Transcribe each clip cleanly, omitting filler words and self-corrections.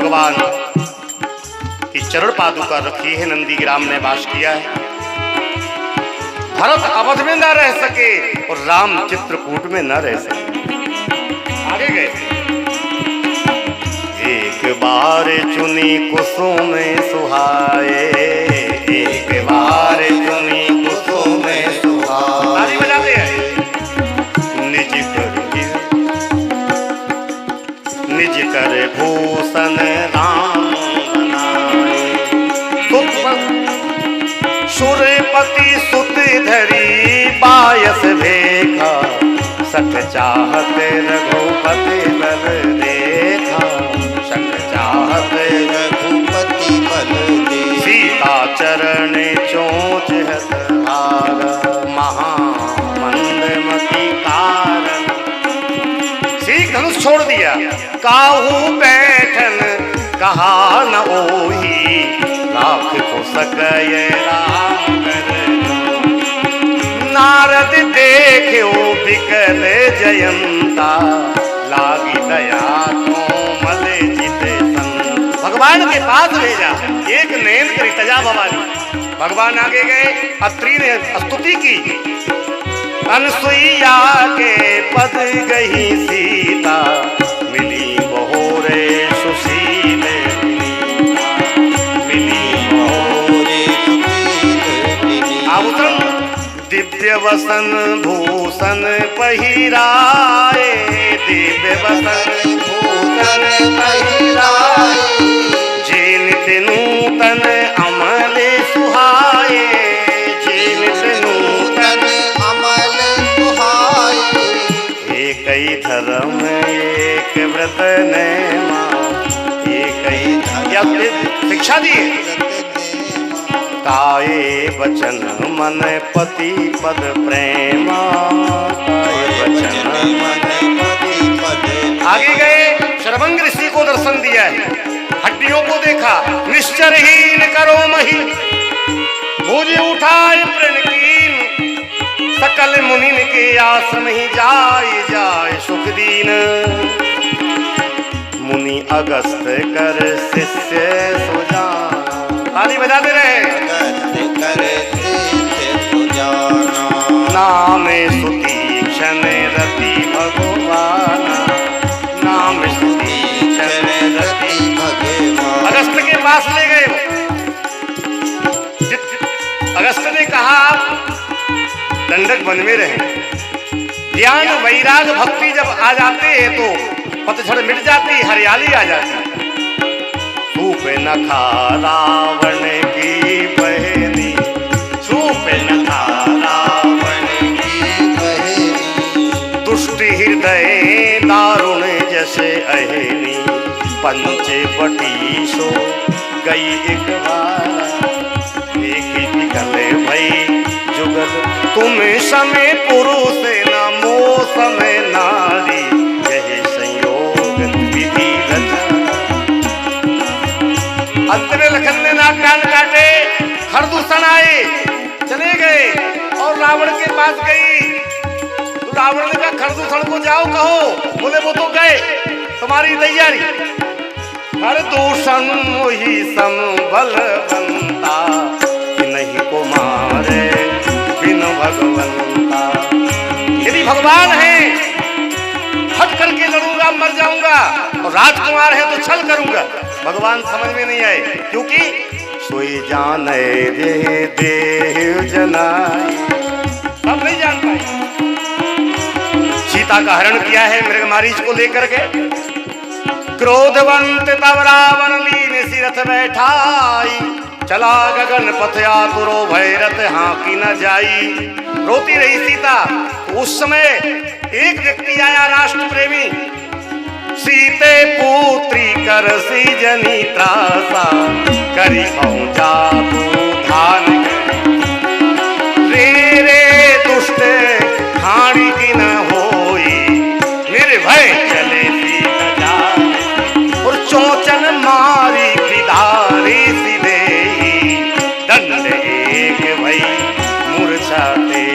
भगवान की चरण पादुका रखी है, नंदीग्राम ने वास किया है। भरत अवध में न रह सके और राम चित्रकूट में न रह सके। आगे गए। एक बार चुनी कुसुम सुहाए, एक बार चुनी कुसुम सुहाए। ताली बजाते हैं। निज कर भूषण राम बनाए, सुरपति सुत धरी बायस भेखा, सख चाहत रघुपति बल देखा, सख चाहत रघुपति बल देखा। सीता चरण चोंच हतहार, महामंदमति कारण। सीख धनुष छोड़ दिया, काहू बैठन कहा न ओही, लाख को सकय राम कर। नारद देखो बिकल जयंता, लागी दया कोमल चित संत। भगवान के पास भेजा, एक नैन करी तजा भवानी। भगवान आगे गए, अत्रि ने स्तुति की। अनसुईया के पद गई सीता, मिली बहोरे सुशील। मिली बहोरे सुशील। आभूषण दिव्य वसन भूषण पहिराए, दिव्य वसन भूषण पहिराए। जे नित नूतन अमल सुहाए, जे नित नूतन अमल सुहाए। एक ही धर्म एक व्रत नेमा, एक ही शिक्षा दी। काये वचन मन पति पद प्रेमा, काये वचन मन पति पद। आगे गए, शरभंग ऋषि को दर्शन दिया है, हड्डियों को देखा। निश्चरहीन करो मही, भुज उठाए प्रणकीन। सकल मुनिन के आसन ही जाय जाय सुख दीन। मुनि अगस्त कर शिष्य सुजाना। ताली बजाते रहे। कर शिष्य सुजाना, नाम सुतीक्षण रति भगवाना, नाम सुतीक्षण रति भगवान। अगस्त के पास ले गए। अगस्त ने कहा आप दंडक वन में रहे। ज्ञान वैराग भक्ति जब आ जाते हैं तो पतझड़ मिट जाती, हरियाली आ जाती। सूप न खा रावण की बहनी, सूप न खा रावण की बहनी। दुष्ट हृदय दारुण जैसे अहनी, पंच बटी सो गई एक बार। एक निकल भई जुगल तुम समय पुरुष न मोह समय नारी, यही संयोग विधि रचना। अंत में लखन ने नाक कान काटे, खरदूषण आए, चले गए और रावण के पास गई। तो रावण ने कहा खरदूषण को जाओ कहो। बोले वो तो गए, तुम्हारी तैयारी। खरदूषण मोहि संबलवंता, नहीं को मारे बिन भगवंता। यदि भगवान है हट करके लड़ूंगा मर जाऊंगा, और राजकुमार है तो छल करूंगा। भगवान समझ में नहीं आए, क्योंकि सोई जाने रे देव जनाई, सब नहीं जान पाए। सीता का हरण किया है मृगमारीच को लेकर के। क्रोधवंत तब रावण लीन सिरथ बैठाई, चला गगन पथ आतुरो भैरथ हाँकी न जाई। रोती रही सीता। उस समय एक व्यक्ति आया राष्ट्र प्रेमी, सीते पुत्री कर सी जनी त्रासा, करी पहुंचा तू धान रे रे दुष्ट हाणी की न होई, निर्भय चले सी न और चोचन मारी विधारी सीधे, दंड एक भई मूर्छाते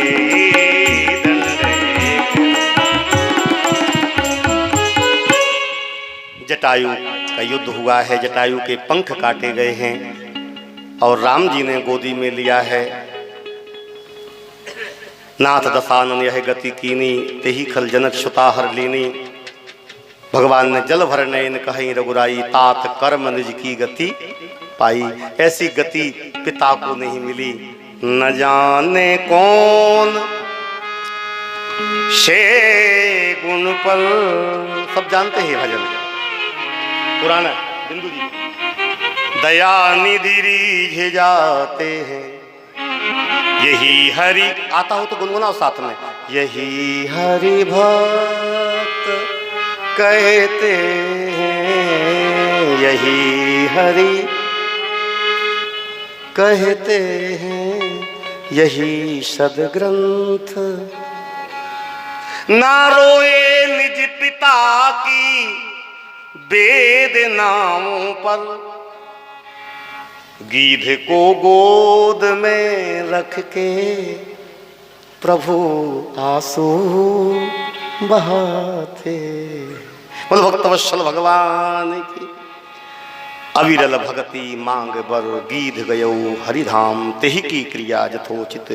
दंड एक। जटायु का युद्ध हुआ है, जटायु के पंख काटे गए हैं और राम जी ने गोदी में लिया है। नाथ दशानन यह गति कीनी, तेही खल जनक सुता हर लीनी। भगवान ने जल भर नयन कहीं रघुराई, तात कर्म निज की गति पाई। ऐसी गति पिता को नहीं मिली। न जाने कौन से गुण पर, सब जानते हैं भजन पुराना बिंदु जी। दया निधि रीझ जाते हैं, यही हरि, आता हो तो गुनगुनाओ साथ में। यही हरि भक्त कहते हैं, यही हरि कहते हैं, यही सदग्रंथ। ना रोए निज पिता की वेदनाओं पर, गीध को गोद में रख के प्रभु आंसू बहाते। बोल भक्तवत्सल भगवान की। अविरल भगति मांग बर, गीध गयो हरिधाम। तेहि की क्रिया यथोचित,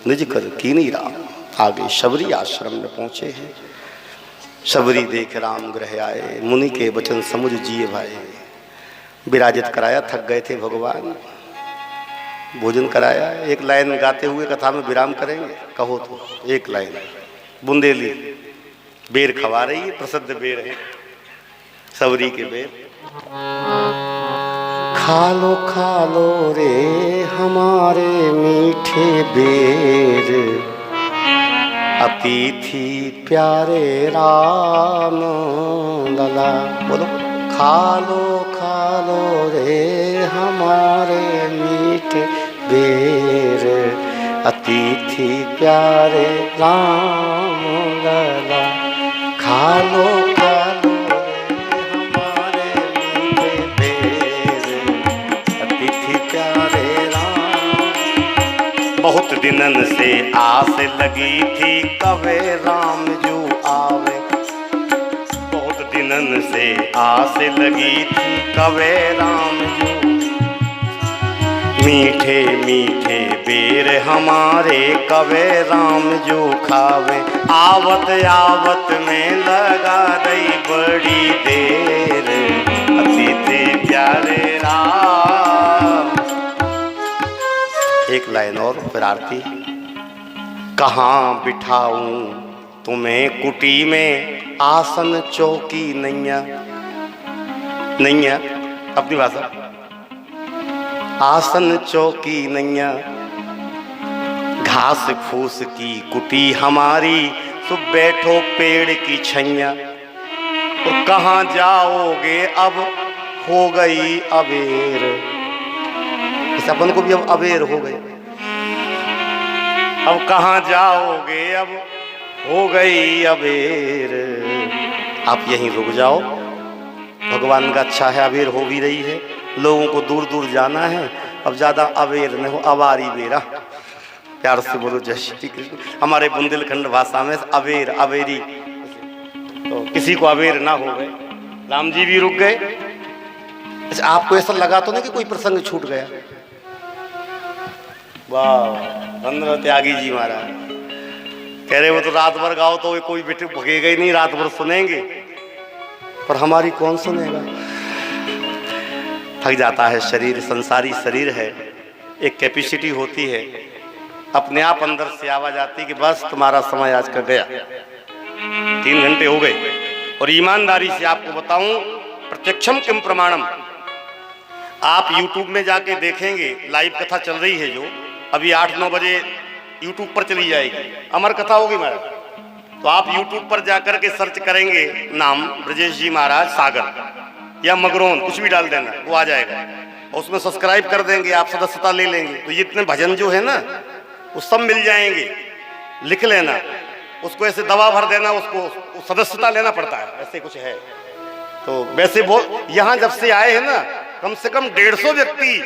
निज कर कीनी राम। आगे शबरी आश्रम में पहुंचे हैं। शबरी देख राम गृह आए, मुनि के वचन समुझ जिए भाई। विराजित कराया, थक गए थे भगवान, भोजन कराया। एक लाइन गाते हुए कथा में विराम करेंगे, कहो तो एक लाइन। बुंदेली बेर खवा रही है, प्रसिद्ध बेर है शबरी के बेर। खा लो रे हमारे मीठे बेर, अतिथि प्यारे राम लला। बोलो खा लो रे हमारे मीठे बेर, अतिथि प्यारे राम लला। खा लो रे हमारे मीठे बेर, अतिथि प्यारे राम। बहुत दिनन से आस लगी थी, कवे राम जो आवे। बहुत दिनन से आस लगी थी, कवे राम जो। मीठे मीठे बेर हमारे, कवे राम जो खावे। आवत आवत में लगा दई बड़ी देर, अतिथि प्यारे राम। एक लाइन और फिर आरती। कहाँ बिठाऊं तुम्हें कुटी में, आसन चौकी नैया। नैया अपनी भाषा, आसन चौकी नैया। घास फूस की कुटी हमारी, तो बैठो पेड़ की छैया। और कहाँ जाओगे अब, हो गई अबेर। इस अपन को भी अब अबेर हो गई। अब कहाँ जाओगे, अब हो गई अबेर। आप यहीं रुक जाओ, भगवान का अच्छा है, अबेर हो भी रही है। लोगों को दूर दूर जाना है, अब ज्यादा अबेर न हो, अबारी बेरा। प्यार से बोलो जय श्री कृष्ण। हमारे बुंदेलखंड भाषा में अबेर अबेरी, तो किसी को अबेर ना हो गए। राम जी भी रुक गए। अच्छा, आपको ऐसा लगा तो नहीं कि कोई प्रसंग छूट गया? वाह, धन्यवाद त्यागी जी महाराज। कह रहे वो तो रात भर गाओ तो कोई बेटे भगेगा ही नहीं, रात भर सुनेंगे। पर हमारी कौन सुनेगा? थक जाता है शरीर, संसारी शरीर है। एक कैपेसिटी होती है, अपने आप अंदर से आवाज आती कि बस तुम्हारा समय आज का गया। 3 घंटे हो गए। और ईमानदारी से आपको बताऊं, प्रत्यक्षम किम प्रमाणम। आप YouTube में जाके देखेंगे, लाइव कथा चल रही है जो अभी 8-9 बजे YouTube पर चली जाएगी, अमर कथा होगी महाराज। तो आप YouTube पर जाकर के सर्च करेंगे नाम ब्रजेश जी महाराज सागर या मगरोन, कुछ भी डाल देना, वो आ जाएगा। और उसमें सब्सक्राइब कर देंगे, आप सदस्यता ले लेंगे, तो ये इतने भजन जो है ना वो सब मिल जाएंगे। लिख लेना, उसको ऐसे दवा भर देना, उसको सदस्यता लेना पड़ता है, ऐसे कुछ है। तो वैसे वो यहाँ जब से आए हैं ना, कम से कम 150 व्यक्ति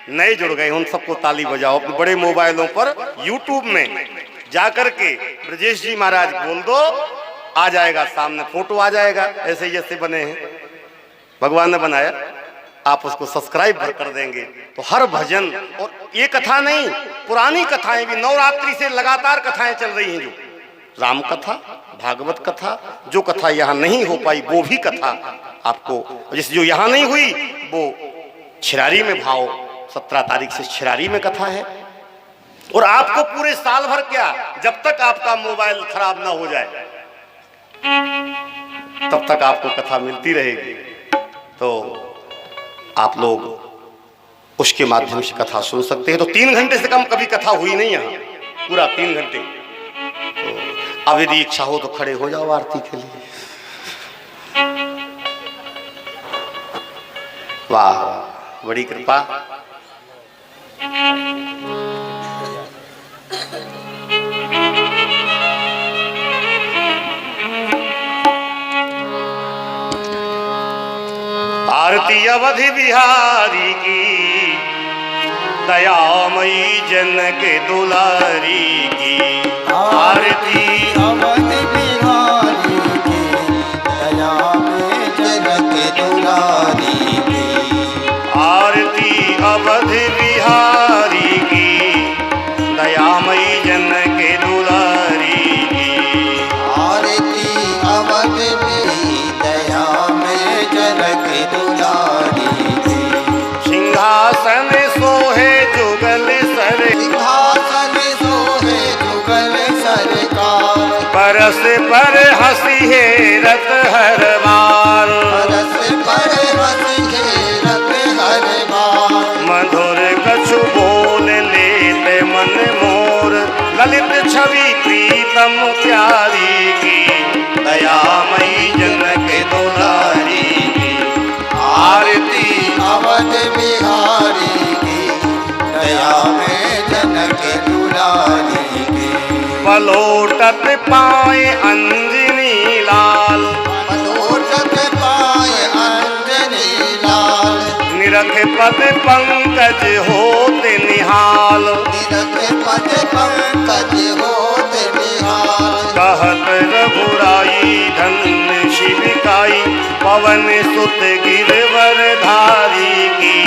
नए जुड़ गए। उन सबको ताली बजाओ अपने बड़े मोबाइलों पर। YouTube में जाकर के ब्रजेश जी महाराज बोल दो, आ जाएगा सामने, फोटो आ जाएगा ऐसे जैसे बने हैं। भगवान ने बनाया, आप उसको सब्सक्राइब कर देंगे तो हर भजन, और ये कथा नहीं, पुरानी कथाएं भी, नवरात्रि से लगातार कथाएं चल रही हैं, जो राम कथा, भागवत कथा, जो कथा यहाँ नहीं हो पाई वो भी कथा आपको, जिस जो यहाँ नहीं हुई वो छिरारी में भाव 17 तारीख से छिरारी में कथा है। और आपको पूरे साल भर क्या, जब तक आपका मोबाइल खराब ना हो जाए तब तक आपको कथा मिलती रहेगी। तो आप लोग उसके माध्यम से कथा सुन सकते हैं। तो 3 घंटे से कम कभी कथा हुई नहीं यहाँ, पूरा 3 घंटे। तो अब यदि इच्छा हो तो खड़े हो जाओ आरती के लिए। वाह, बड़ी कृपा। आरती अवधि बिहारी की, दयामयी जनक दुलारी की। आरती अवधि बिहारी की, दयामयी जनक दुलारी की। आरती अवधि बिहारी की, दयामयी जनक दुलारी की। आरती अवधि दयामयी जनक दुलारी की। सिंहासन सोहे जुगल सर, सिंहासन सोहे जुगल सरकार। परस पर हंसी है रत हर बार। परस पर हंसी है रत हर बार। मधुर कछु बोल लेते मन मोर, ललित छवि प्रीतम प्यारी की। दयामयी जनक दुलारी की। आरती अवधि बिहारी की, दयामयी जनक दुलारी की। पलोटत पाए अंजनी लाल, पलोटत पाए अंजनी लाल। निरख पद पंकज होते निहाल। निरख पद पंकज होत निहाल। कहत रघुराई धन्य शिविकाई, पवन सुत गिरवर धारी की।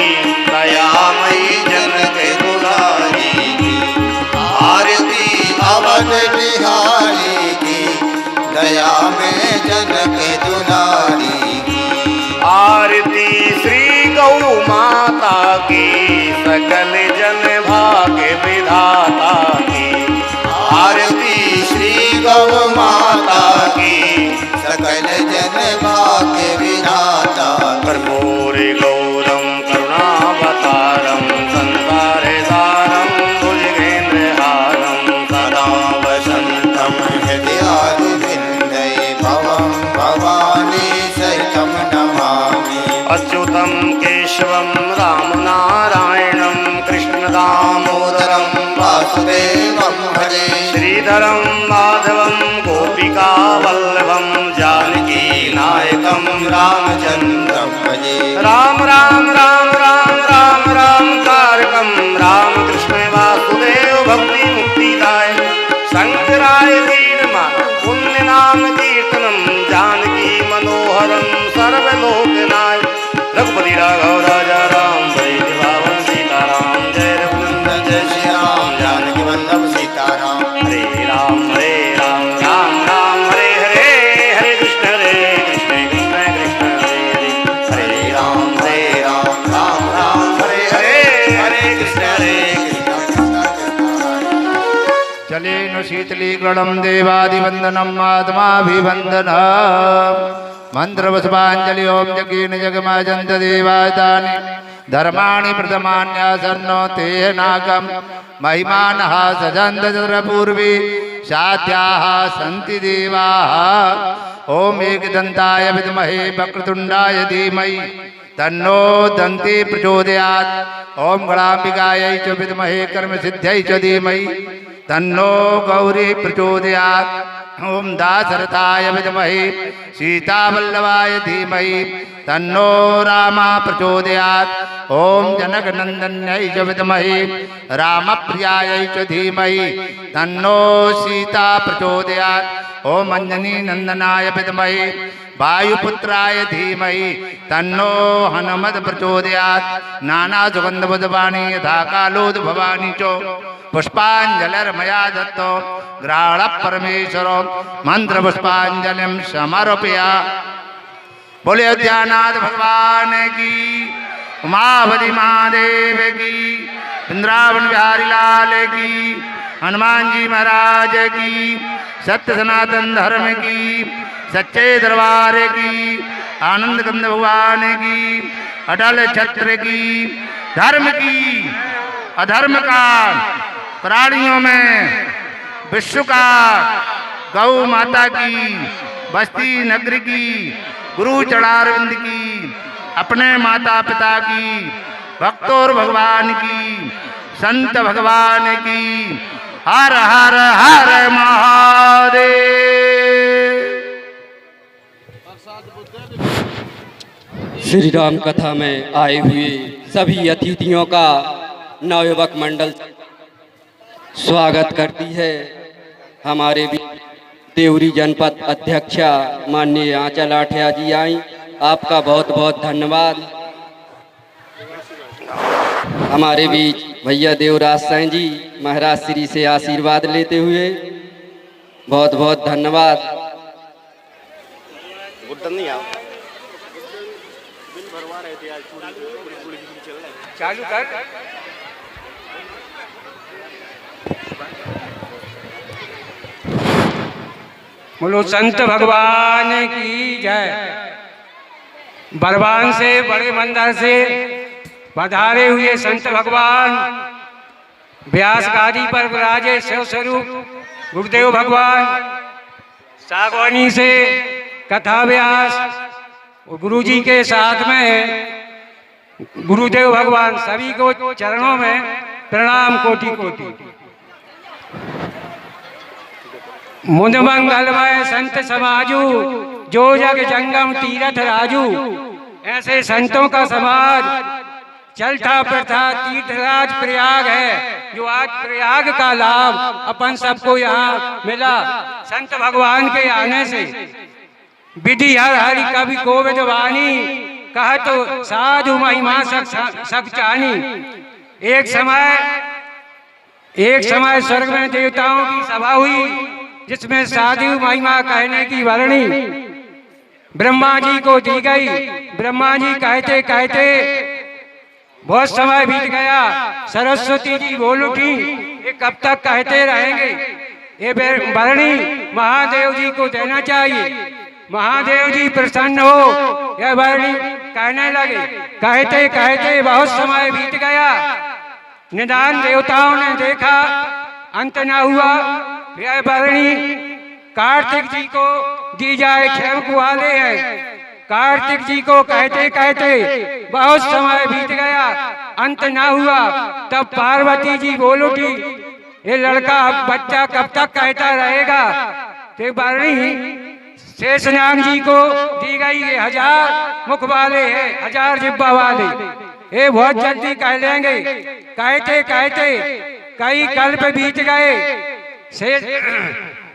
दयामयी जनक दुलारी की। आरती अवधि बिहारी की, दयामयी जनक दुलारी की। आरती श्री गौ माता की, सकल जन भाग्य विधाता की। आरती श्री गौ माता की, सकल जन भाग्य विधाता। कर्पूरे गौरम करुणावतारम, संसार सारम भुजगेन्द्रहारम, सदा वसंतम हृदयारविन्दे भवं भवानी सहितं नमामि। अच्युतम केशवम राम नारायणम, कृष्ण दामोदरम वासुदेवं भजे। श्रीधरम माधवम गोपिका वल्लभम, जानकी नायकम रामचन्द्रं भजे। राम राम राम राम राम राम तारकम, राम कृष्ण वासुदेव भक्ति मुक्तिदाय। शंकराय वीरमा पुण्य नाम कीर्तनम, जानकी मनोहरम सर्वलोकनाय। रघुपति राघव राजा राम, जय दिवावन सीताराम, जय रघुनंदन जय श्री राम, जानकी वल्लभ सीताराम। हरे राम राम राम हरे हरे, हरे कृष्ण कृष्ण कृष्ण हरे हरे, हरे राम राम हरे हरे, हरे कृष्ण चलेनु शीतलीकरणं देवादिवन्दनम् आत्माभिवन्दन। मन्त्रपुष्पाञ्जलि ओं जगेन जगमाजन्त देवातानि, धर्माणि प्रथमान्यासन्नो तेनाकं, महिमानः सजन्त पूर्वे साध्याः सन्ति देवाः। ॐ एकदन्ताय विद्महे वक्रतुण्डाय धीमहि तन्नो दन्ती प्रचोदयात्। ॐ गणाम्बिकायै च विद्महे कर्मसिद्ध्यै च धीमहि तन्नो गौरी प्रचोदयात्। ओम दाशरथाय विद्महे सीतावल्लभाय धीमहि तन्नो रामा प्रचोदयात्। ओम जनकनंदन्यै च विद्महे रामप्रियायै च धीमहि तन्नो सीता प्रचोदयात्। ओम अंजनी नंदनाय विद्महे वायुपुत्राय धीमहि तन्नो हनुमत प्रचोदयात्। नाना सुगंध बुधवाणी यथा कालोद्भवानी च पुष्पांजलिर्मया दत्तो ग्रहण परमेश्वरो मंत्र पुष्पांजलिं समर्पया। बोले अयोध्यानाथ भगवान की, उमावती महादेव की, वृंदावन बिहारी लाल की, हनुमान जी महाराज की, सत्य सनातन धर्म की, सच्चे दरबार की, आनंद कंद भगवान की, अटल छत्र की, धर्म की, अधर्म का, प्राणियों में विश्व का, गौ माता की, बस्ती नगरी की, गुरु चरणारविंद की, अपने माता पिता की, भक्तों और भगवान की, संत भगवान की। हर हर हर महादेव। श्री राम कथा में आए हुए सभी अतिथियों का नवयुवक मंडल स्वागत करती है। हमारे भी देवरी जनपद अध्यक्षा माननीय आंचल आठिया जी आई, आपका बहुत बहुत धन्यवाद। हमारे बीच भैया देवराज सिंह जी महाराज श्री से आशीर्वाद लेते हुए बहुत बहुत धन्यवाद। चालू कर। बोलो संत भगवान की जय। बरवान से बड़े मंदिर से पधारे हुए संत भगवान, व्यास गादी पर विराजे शिव स्वरूप गुरुदेव भगवान, सागवानी से कथा व्यास गुरु जी के साथ में गुरुदेव भगवान, सभी को चरणों में प्रणाम कोटि कोटि। मुद मंगलमय संत समाजू, जो जग जंगम तीरथ राजू। ऐसे संतों का समाज चलता प्रथा तीर्थराज प्रयाग है, जो आज प्रयाग का लाभ अपन सबको यहाँ मिला संत भगवान के आने से। विधि हर हरि कवि कोविद वाणी, कह तो साधु महिमा सब जानी। एक समय स्वर्ग में देवताओं की सभा हुई, जिसमें साधु महिमा कहने की वर्णी ब्रह्मा जी को दी गई। ब्रह्मा जी कहते कहते बहुत समय बीत गया। सरस्वती जी बोल उठी, ये कब तक कहते रहेंगे, ये वर्णी महादेव जी को देना चाहिए। महादेव जी प्रसन्न हो यह वर्णी कहने लगे। कहते कहते बहुत समय बीत गया। निदान देवताओं ने देखा, अंत न हुआ। यह वर्णी कार्तिक जी को दी जाए, क्षेम वाले हैं। कार्तिक जी को कहते कहते बहुत समय बीत गया, अंत न हुआ। तब पार्वती जी बोल उठी, ये लड़का बच्चा कब तक कहता रहेगा। तो वर्णी शेषनाग जी को दी गई। ये 1000 मुख वाले हैं, 1000 जिब्बा वाले, ये बहुत जल्दी कह लेंगे। कहते कहते कई कल्प बीत गए।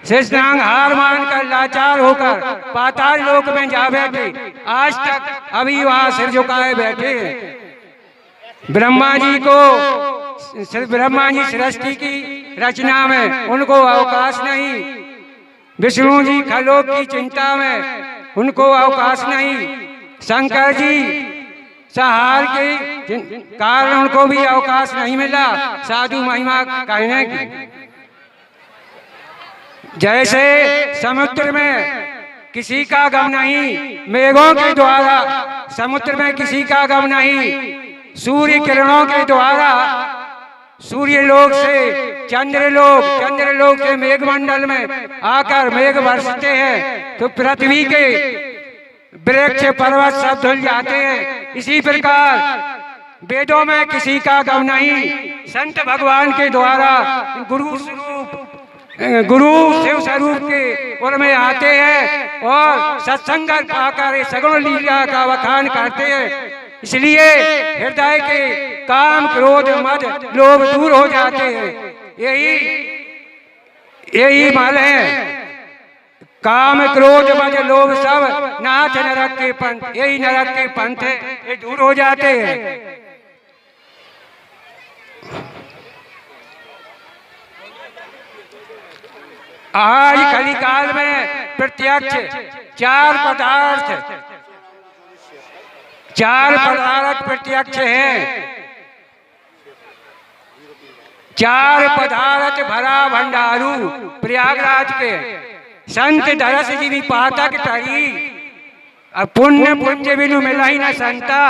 शेषनाग हार मानकर लाचार होकर पाताल लोक में जा बैठे। आज तक अभी वहां सिर झुकाए बैठे हैं। ब्रह्मा जी सृष्टि की रचना में उनको अवकाश नहीं। विष्णु जी खलोक की चिंता में उनको अवकाश नहीं। शंकर जी संहार के कारण उनको भी अवकाश नहीं मिला साधु महिमा कहने की। जैसे समुद्र में किसी का गम नहीं, मेघों के द्वारा समुद्र में किसी का गम नहीं। सूर्य किरणों के द्वारा सूर्य लोक से चंद्रलोक से मेघमंडल में आकर मेघ बरसते हैं, तो पृथ्वी के वृक्ष पर्वत सब धुल जाते हैं। इसी प्रकार वेदों में किसी का गम नहीं। संत भगवान के द्वारा गुरु शिव स्वरूप के उर में आते हैं और सत्संग पाकर सगुण लीला का बखान करते हैं। इसलिए हृदय के काम क्रोध मद लोभ दूर हो जाते हैं। यही मल है। काम क्रोध मद लोभ सब नाथ नरक के पंथ, यही नरक के पंथ है, ये दूर हो जाते हैं। आज कलिकाल में प्रत्यक्ष चार पदार्थ प्रत्यक्ष हैं। चार पदार्थ भरा भंडारू प्रयागराज के संत दरस जीवी पातक टरी, अब पुण्य पुंज बिनु मिला ही न संता।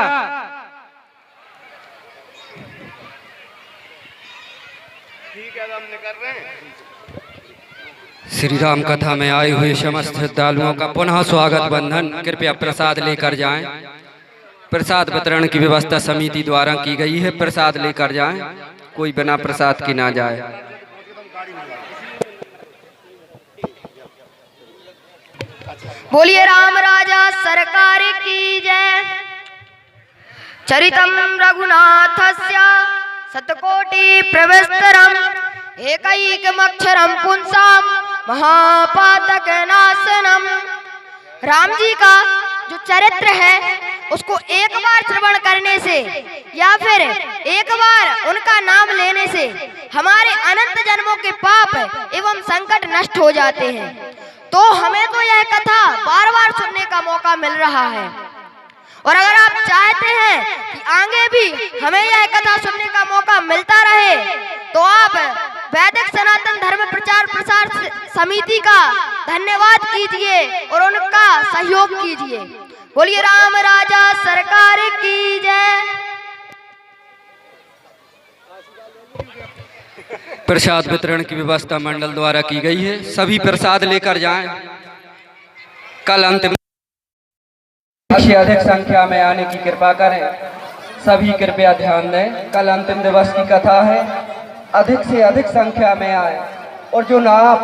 ठीक है, हम निकल रहे हैं। श्री राम कथा में आए हुए समस्त श्रद्धालुओं का पुनः स्वागत बंधन। कृपया प्रसाद लेकर जाएं। प्रसाद वितरण की व्यवस्था समिति द्वारा की गई है। प्रसाद लेकर जाएं, कोई बिना प्रसाद के ना जाए। बोलिए राम राजा सरकार की जय। चरितम रघुनाथस्य शतकोटि प्रविस्तरम एकैकमक्षरम पुंसाम महापातक नाशनम। राम जी का जो चरित्र है उसको एक बार श्रवण करने से या फिर एक बार उनका नाम लेने से हमारे अनंत जन्मों के पाप एवं संकट नष्ट हो जाते हैं। तो हमें तो यह कथा बार बार सुनने का मौका मिल रहा है, और अगर आप चाहते हैं कि आगे भी हमें यह कथा सुनने का मौका मिलता रहे तो आप वैदिक सनातन धर्म प्रचार प्रसार समिति का धन्यवाद कीजिए और उनका सहयोग कीजिए। बोलिए राम राजा सरकार की जय। प्रसाद वितरण की व्यवस्था मंडल द्वारा की गई है। सभी प्रसाद लेकर जाएं। कल अंतिम अधिक संख्या में आने की कृपा करें। सभी कृपया ध्यान दें, कल अंतिम दिवस की कथा है। अधिक से अधिक संख्या में आए, और जो ना आ